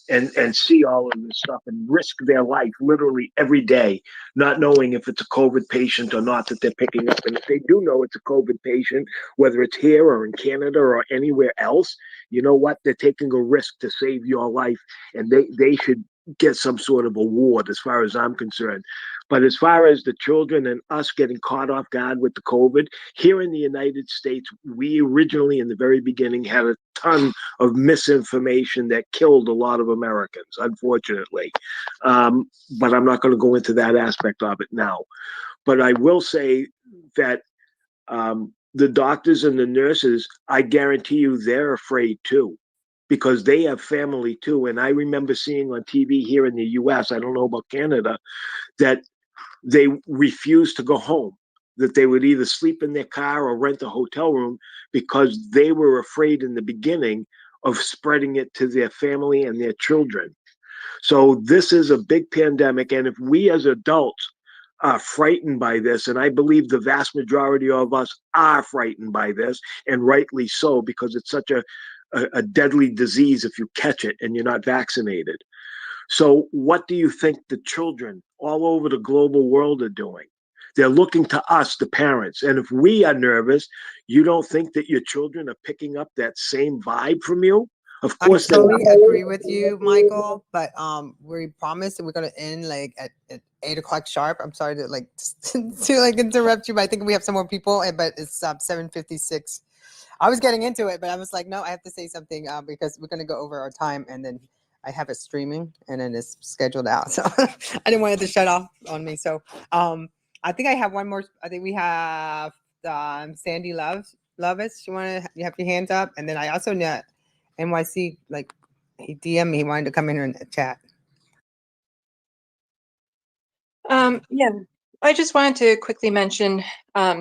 and see all of this stuff and risk their life literally every day, not knowing if it's a COVID patient or not that they're picking up. And if they do know it's a COVID patient, whether it's here or in Canada or anywhere else, you know what? They're taking a risk to save your life, and they should get some sort of award as far as I'm concerned. But as far as the children and us getting caught off guard with the COVID, here in the United States, we originally in the very beginning had a ton of misinformation that killed a lot of Americans, unfortunately. But I'm not going to go into that aspect of it now. But I will say that the doctors and the nurses, I guarantee you, they're afraid too, because they have family too. And I remember seeing on TV here in the US, I don't know about Canada, that they refused to go home, that they would either sleep in their car or rent a hotel room because they were afraid in the beginning of spreading it to their family and their children. So this is a big pandemic. And if we as adults are frightened by this, and I believe the vast majority of us are frightened by this, and rightly so, because it's such a deadly disease if you catch it and you're not vaccinated. So what do you think the children all over the global world are doing? They're looking to us, the parents. And if we are nervous, you don't think that your children are picking up that same vibe from you? Of I course they totally are. agree with you, Michael. But we promised that we're gonna end like at 8 o'clock sharp. I'm sorry to like to like interrupt you, but I think we have some more people. But it's 7:56. I was getting into it, but I was like, no, I have to say something because we're gonna go over our time, and then I have it streaming, and then it's scheduled out. So I didn't want it to shut off on me. So I think I have one more. I think we have Sandy Lovis. You you have your hands up, and then I also know NYC, like he DM'd me, he wanted to come in here and chat. Yeah, I just wanted to quickly mention,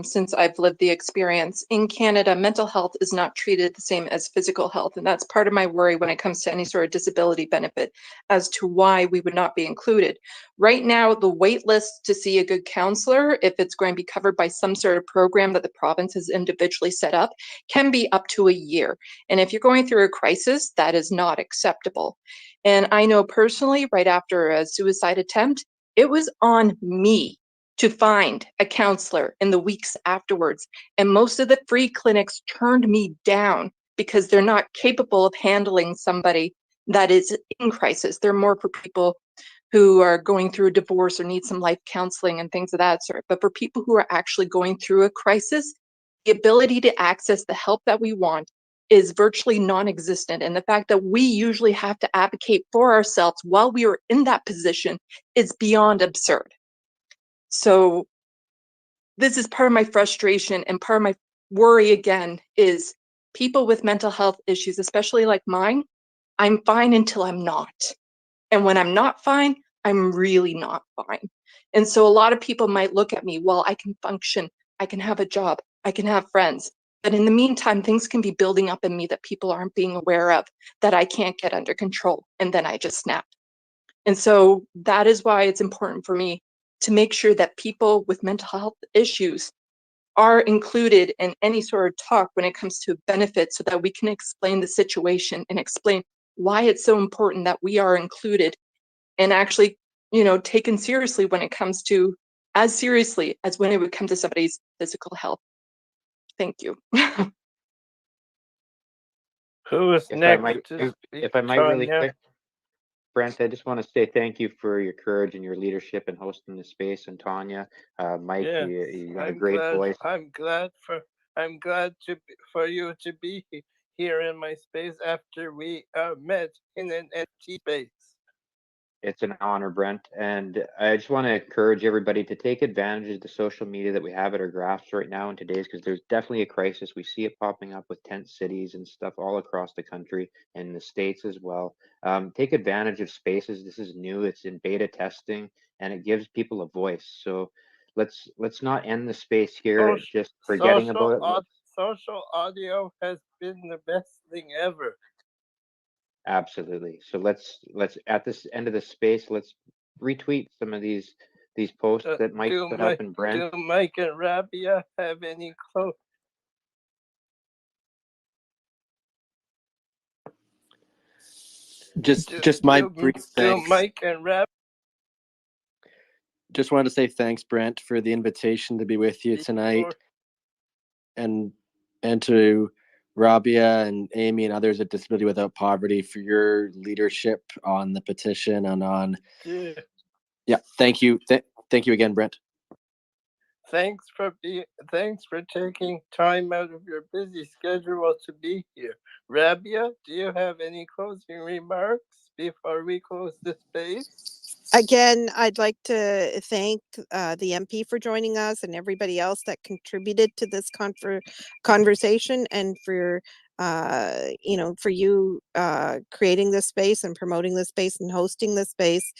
since I've lived the experience, in Canada, mental health is not treated the same as physical health. And that's part of my worry when it comes to any sort of disability benefit as to why we would not be included. Right now, the wait list to see a good counselor, if it's going to be covered by some sort of program that the province has individually set up, can be up to a year. And if you're going through a crisis, that is not acceptable. And I know personally, right after a suicide attempt, it was on me to find a counselor in the weeks afterwards. And most of the free clinics turned me down because they're not capable of handling somebody that is in crisis. They're more for people who are going through a divorce or need some life counseling and things of that sort. But for people who are actually going through a crisis, the ability to access the help that we want is virtually non-existent. And the fact that we usually have to advocate for ourselves while we are in that position is beyond absurd. So this is part of my frustration, and part of my worry again is people with mental health issues, especially like mine, I'm fine until I'm not. And when I'm not fine, I'm really not fine. And so a lot of people might look at me, well, I can function, I can have a job, I can have friends. But in the meantime, things can be building up in me that people aren't being aware of, that I can't get under control. And then I just snap. And so that is why it's important for me to make sure that people with mental health issues are included in any sort of talk when it comes to benefits, so that we can explain the situation and explain why it's so important that we are included and actually, taken seriously when it comes to, as seriously as when it would come to somebody's physical health. Thank you. Who is If I next might, to speak, if I might really Tanya? quick, Brent, I just want to say thank you for your courage and your leadership in hosting the space. And Tanya, Mike, Yes, you got a I'm great glad. voice. I'm glad for you to be here in my space after we met in an empty space. It's an honor, Brent. And I just want to encourage everybody to take advantage of the social media that we have at our grasp right now in today's, because there's definitely a crisis. We see it popping up with tent cities and stuff all across the country and the States as well. Take advantage of spaces. This is new. It's in beta testing, and it gives people a voice. So let's not end the space here just forgetting about it. Social audio has been the best thing ever. Absolutely. So let's at this end of the space, let's retweet some of these posts that Mike put up and Brent. Do Mike and Rabia have any close? Just my brief thanks. Mike and Rabia. Just wanted to say thanks, Brent, for the invitation to be with you tonight, and to Rabia and Amy and others at Disability Without Poverty for your leadership on the petition and on. Yeah, thank you. Thank you again, Brent. Thanks for taking time out of your busy schedule to be here. Rabia, do you have any closing remarks before we close the space? Again, I'd like to thank the MP for joining us and everybody else that contributed to this conversation, and for for you creating this space and promoting this space and hosting this space.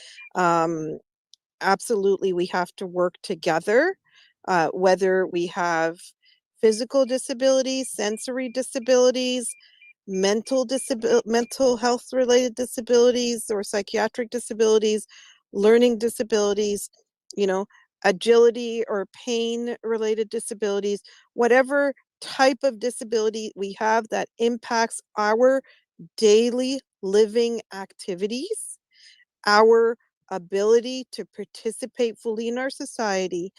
Absolutely, we have to work together, whether we have physical disabilities, sensory disabilities, mental health related disabilities, or psychiatric disabilities, learning disabilities, agility or pain related disabilities, whatever type of disability we have that impacts our daily living activities, our ability to participate fully in our society,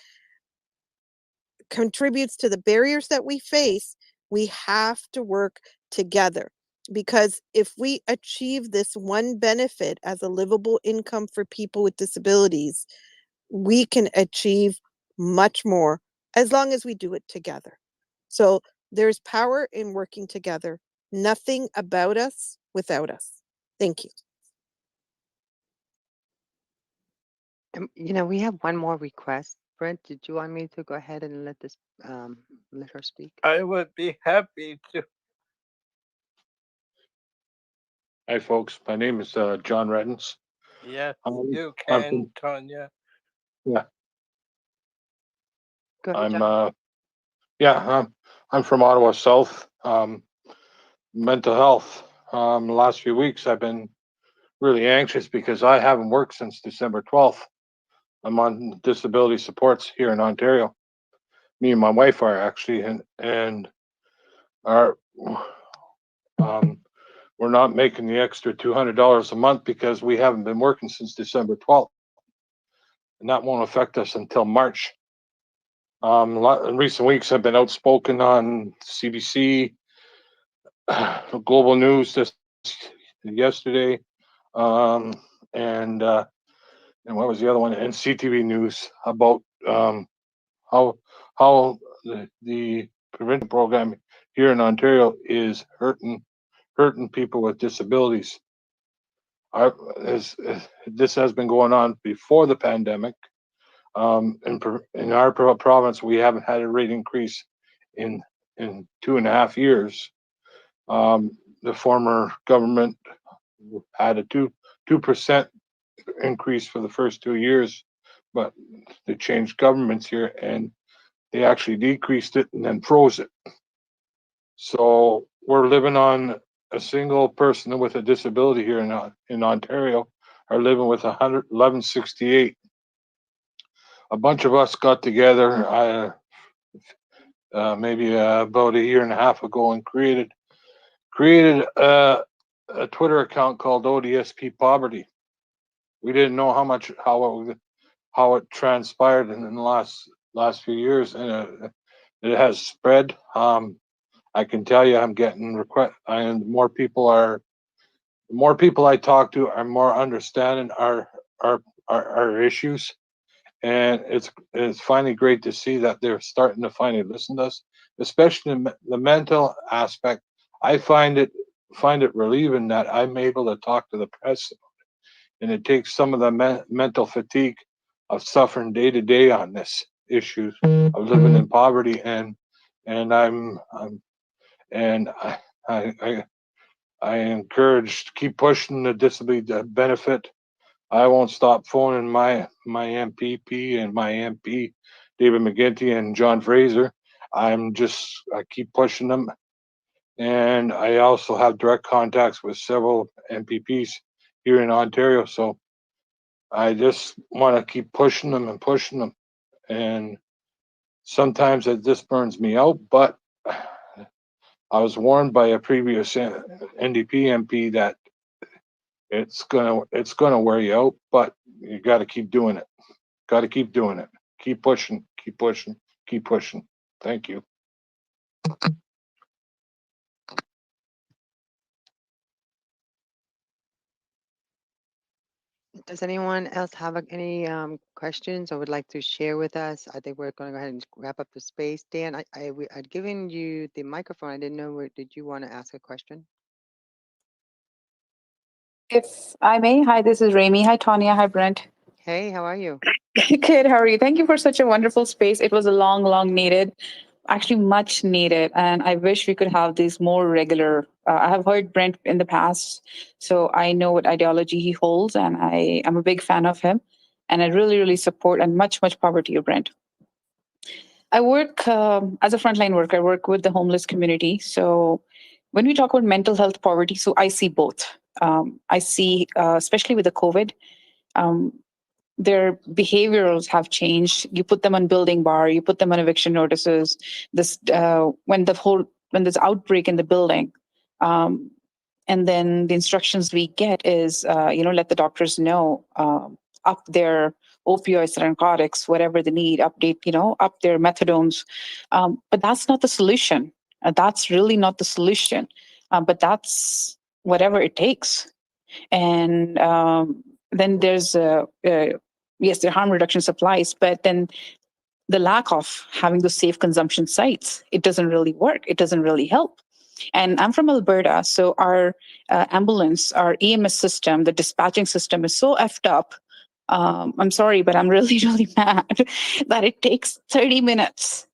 contributes to the barriers that we face. We have to work together, because if we achieve this one benefit as a livable income for people with disabilities, we can achieve much more as long as we do it together. So there's power in working together. Nothing about us without us. Thank you. We have one more request. Brent, did you want me to go ahead and let her speak? I would be happy to. Hi, folks. My name is John Reddens. Yes, you can, Tanya. Yeah. Go ahead, John. I'm from Ottawa South. Mental health. The last few weeks, I've been really anxious because I haven't worked since December 12th. I'm on disability supports here in Ontario. Me and my wife are actually, and our we're not making the extra $200 a month because we haven't been working since December 12th, and that won't affect us until March. In recent weeks, I've been outspoken on CBC, Global News just yesterday, and what was the other one? And CTV News about how the prevention program here in Ontario is hurting people with disabilities. This has been going on before the pandemic. In our province, we haven't had a rate increase in 2.5 years. The former government had a 2% increase for the first 2 years, but they changed governments here and they actually decreased it and then froze it. So we're living on a single person with a disability here in Ontario are living with 1168. A bunch of us got together maybe about 1.5 years ago and created a Twitter account called ODSP Poverty. We didn't know how it transpired in the last few years, and it has spread. I can tell you, I'm getting requests, and the more people I talk to are more understanding our issues, and it's finally great to see that they're starting to finally listen to us, especially in the mental aspect. I find it relieving that I'm able to talk to the press, and it takes some of the mental fatigue of suffering day to day on this issue of living in poverty, and I encourage to keep pushing the disability benefit. I won't stop phoning my MPP and my MP, David McGinty and John Fraser. I keep pushing them. And I also have direct contacts with several MPPs here in Ontario. So I just want to keep pushing them and pushing them. And sometimes it just burns me out, but I was warned by a previous NDP MP that it's gonna wear you out, but you got to keep doing it. Got to keep doing it. Keep pushing. Keep pushing. Keep pushing. Thank you. Does anyone else have any questions or would like to share with us? I think we're going to go ahead and wrap up the space. Dan, I'd given you the microphone. I didn't know, did you want to ask a question? If I may, hi, this is Rami. Hi, Tanya. Hi, Brent. Hey, how are you? Good. How are you? Thank you for such a wonderful space. It was a long needed, actually much needed. And I wish we could have these more regular. I have heard Brent in the past, so I know what ideology he holds, and I am a big fan of him. And I really support and much power to you, Brent. I work as a frontline worker. I work with the homeless community. So when we talk about mental health poverty, so I see both. I see, especially with the COVID, their behaviors have changed. You put them on building bar, you put them on eviction notices. This when there's outbreak in the building, and then the instructions we get is, let the doctors know, up their opioids, narcotics, whatever they need, update, up their methadones. But that's not the solution. That's really not the solution. But that's whatever it takes. And then there's yes, there are harm reduction supplies, but then the lack of having those safe consumption sites, it doesn't really work. It doesn't really help. And I'm from Alberta, so our ambulance, our EMS system, the dispatching system is so effed up. I'm sorry, but I'm really mad that it takes 30 minutes